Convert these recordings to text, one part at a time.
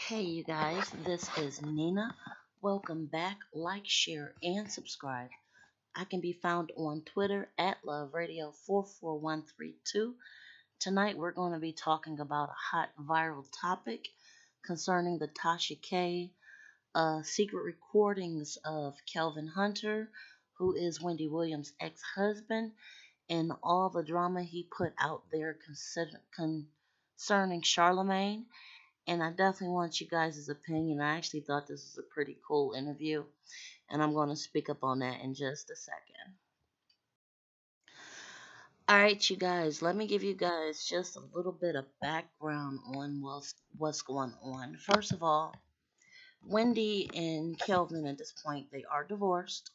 Hey, you guys, this is Nina. Welcome back. Like, share, and subscribe. I can be found on Twitter at LoveRadio44132. Tonight, we're going to be talking about a hot viral topic concerning the Tasha K secret recordings of Kelvin Hunter, who is Wendy Williams' ex husband, and all the drama he put out there concerning Charlamagne. And I definitely want you guys' opinion. I actually thought this was a pretty cool interview, and I'm going to speak up on that in just a second. All right, you guys, let me give you guys just a little bit of background on what's going on. First of all, Wendy and Kelvin at this point, they are divorced,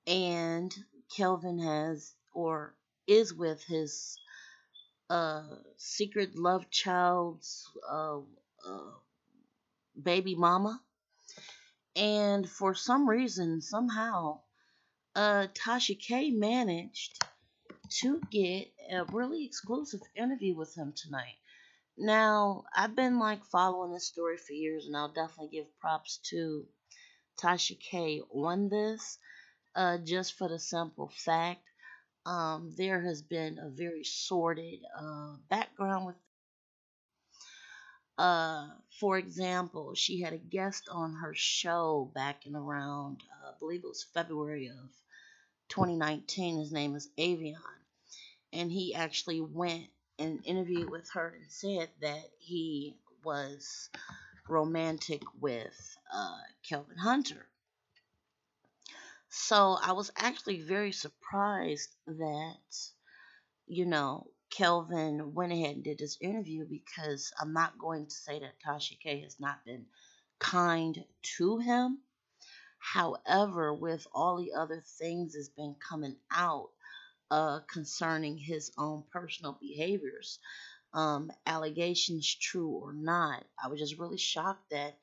and Kelvin has or is with his secret love child's baby mama. And for some reason, somehow, Tasha K managed to get a really exclusive interview with him tonight. Now, I've been like following this story for years, and I'll definitely give props to Tasha K on this, just for the simple fact there has been a very sordid background with. For example, she had a guest on her show back in around, I believe it was February of 2019. His name is Avion, and he actually went and interviewed with her and said that he was romantic with Kelvin Hunter. So I was actually very surprised that Kelvin went ahead and did this interview, because I'm not going to say that Tasha K has not been kind to him. However, with all the other things that's been coming out concerning his own personal behaviors, allegations true or not, I was just really shocked that,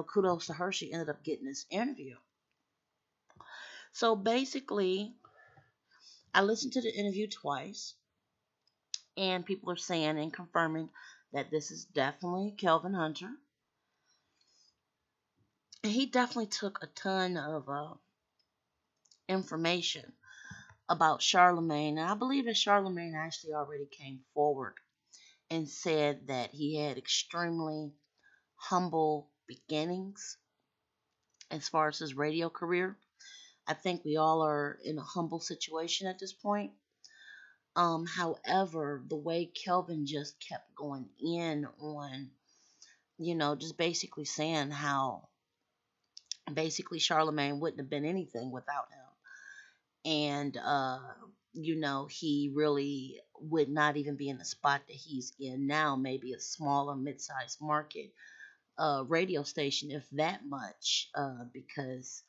kudos to her, she ended up getting this interview. So basically, I listened to the interview twice, and people are saying and confirming that this is definitely Kelvin Hunter. And he definitely took a ton of information about Charlamagne. And I believe that Charlamagne actually already came forward and said that he had extremely humble beginnings as far as his radio career. I think we all are in a humble situation at this point. However, the way Kelvin just kept going in on, just basically saying how basically Charlamagne wouldn't have been anything without him. And, he really would not even be in the spot that he's in now, maybe a smaller mid-sized market radio station, if that much, because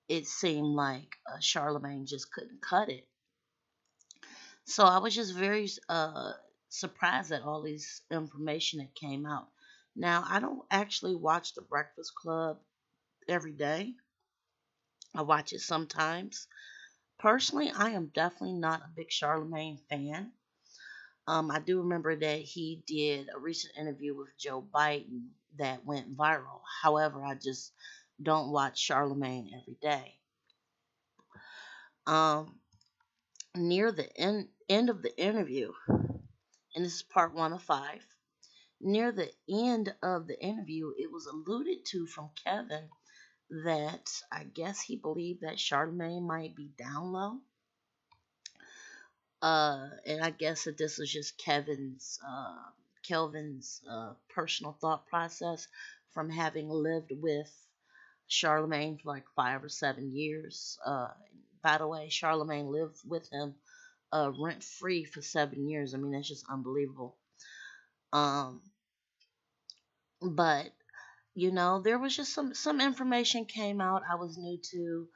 it seemed like Charlamagne just couldn't cut it. So I was just very surprised at all these information that came out. Now, I don't actually watch The Breakfast Club every day. I watch it sometimes. Personally, I am definitely not a big Charlamagne fan. I do remember that he did a recent interview with Joe Biden that went viral. However, I just don't watch Charlamagne every day. Um, Near the end of the interview, and this is part 1 of 5. Near the end of the interview, it was alluded to from Kevin that I guess he believed that Charlamagne might be down low. And I guess that this was just Kelvin's personal thought process from having lived with Charlamagne for like 5 or 7 years. By the way, Charlamagne lived with him rent free for 7 years. I mean, that's just unbelievable. Um, but there was just some information came out I was new to.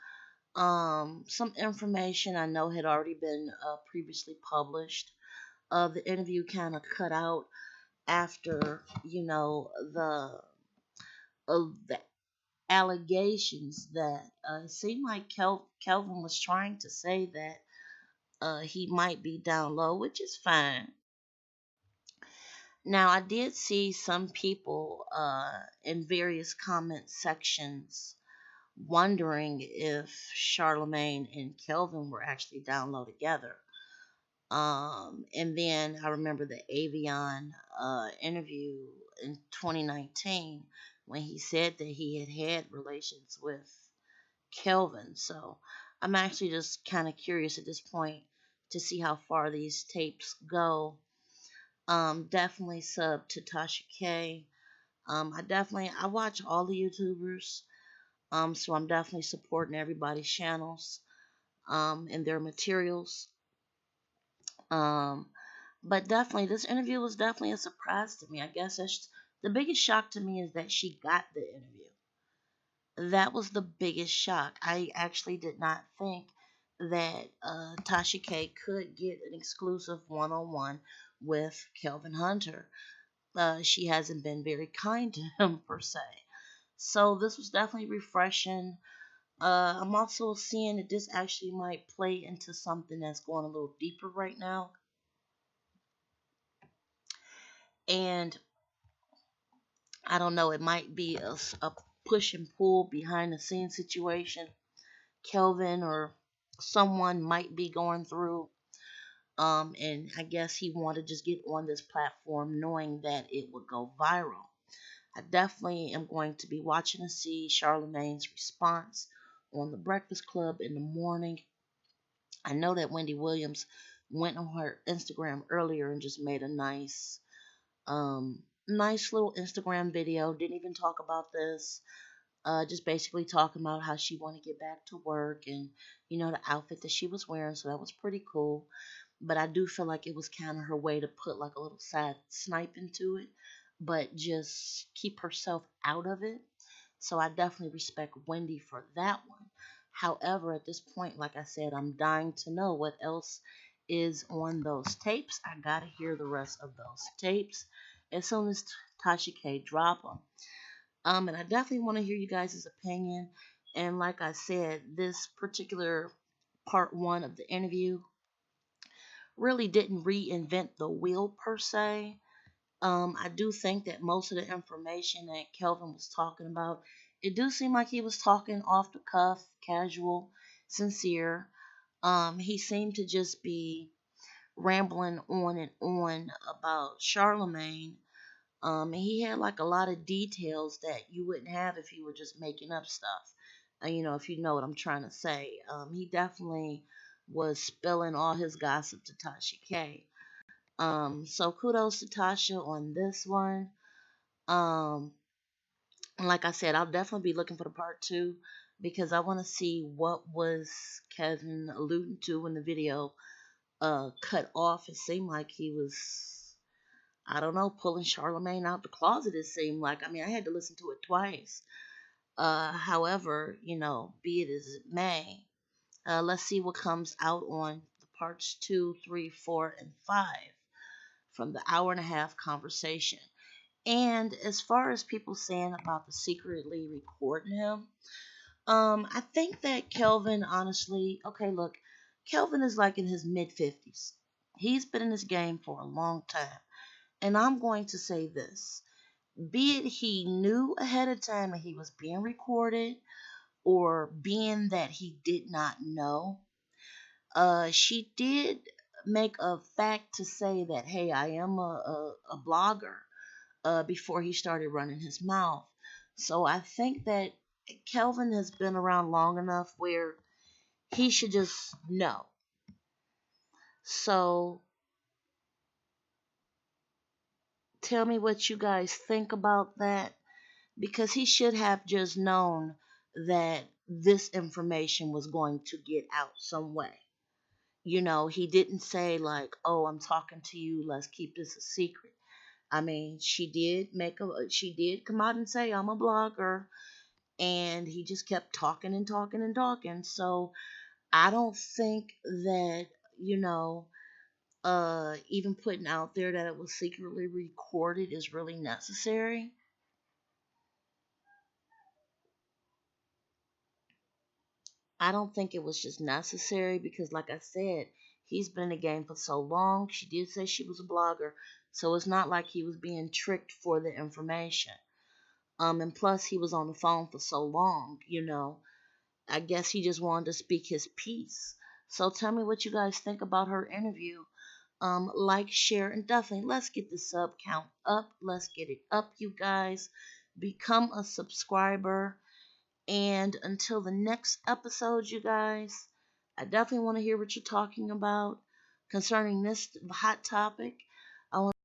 Some information I know had already been previously published. The interview kind of cut out after the allegations that it seemed like Kelvin was trying to say that he might be down low, which is fine. Now, I did see some people in various comment sections wondering if Charlamagne and Kelvin were actually down low together. And then I remember the Avion interview in 2019 when he said that he had had relations with Kelvin. So I'm actually just kind of curious at this point to see how far these tapes go. Definitely sub to Tasha K. I watch all the YouTubers. So I'm definitely supporting everybody's channels and their materials. Um, but definitely, this interview was definitely a surprise to me. I guess the biggest shock to me is that she got the interview. That was the biggest shock. I actually did not think that Tasha K could get an exclusive one-on-one with Kelvin Hunter. She hasn't been very kind to him per se. So this was definitely refreshing. I'm also seeing that this actually might play into something that's going a little deeper right now. And I don't know, it might be a push and pull behind the scenes situation. Kelvin or someone might be going through. And I guess he wanted to just get on this platform knowing that it would go viral. I definitely am going to be watching to see Charlamagne's response on the Breakfast Club in the morning. I know that Wendy Williams went on her Instagram earlier and just made a nice little Instagram video. Didn't even talk about this. Just basically talking about how she wanted to get back to work and the outfit that she was wearing. So that was pretty cool. But I do feel like it was kind of her way to put like a little side snipe into it, but just keep herself out of it. So I definitely respect Wendy for that one. However, at this point, like I said, I'm dying to know what else is on those tapes. I gotta hear the rest of those tapes as soon as Tasha K drop them. And I definitely want to hear you guys' opinion. And like I said, this particular part one of the interview really didn't reinvent the wheel per se. I do think that most of the information that Kelvin was talking about, it do seem like he was talking off the cuff, casual, sincere. He seemed to just be rambling on and on about Charlemagne. And he had like a lot of details that you wouldn't have if you were just making up stuff. If you know what I'm trying to say. He definitely was spilling all his gossip to Tasha K. So kudos to Tasha on this one. Um, and like I said, I'll definitely be looking for the part two because I want to see what was Kevin alluding to in the video cut off. It seemed like he was, I don't know, pulling Charlemagne out the closet. It seemed like. I mean, I had to listen to it twice. However, be it as it may, let's see what comes out on the parts 2, 3, 4, and 5 from the hour and a half conversation. And as far as people saying about the secretly recording him, I think that Kelvin, honestly, okay, look, Kelvin is like in his mid 50s. He's been in this game for a long time. And I'm going to say this, be it he knew ahead of time that he was being recorded, or being that he did not know, she did make a fact to say that, hey, I am a blogger before he started running his mouth. So I think that Kelvin has been around long enough where he should just know. So tell me what you guys think about that, because he should have just known that this information was going to get out some way. He didn't say like, "Oh, I'm talking to you. Let's keep this a secret." I mean, she did come out and say, "I'm a blogger," and he just kept talking and talking and talking. So I don't think that, you know, even putting out there that it was secretly recorded is really necessary. I don't think it was just necessary because, like I said, he's been in the game for so long. She did say she was a blogger, So it's not like he was being tricked for the information. And plus, he was on the phone for so long, I guess he just wanted to speak his piece. So tell me what you guys think about her interview. Like, share, and definitely let's get the sub count up. Let's get it up, you guys. Become a subscriber. And until the next episode, you guys, I definitely want to hear what you're talking about concerning this hot topic. I want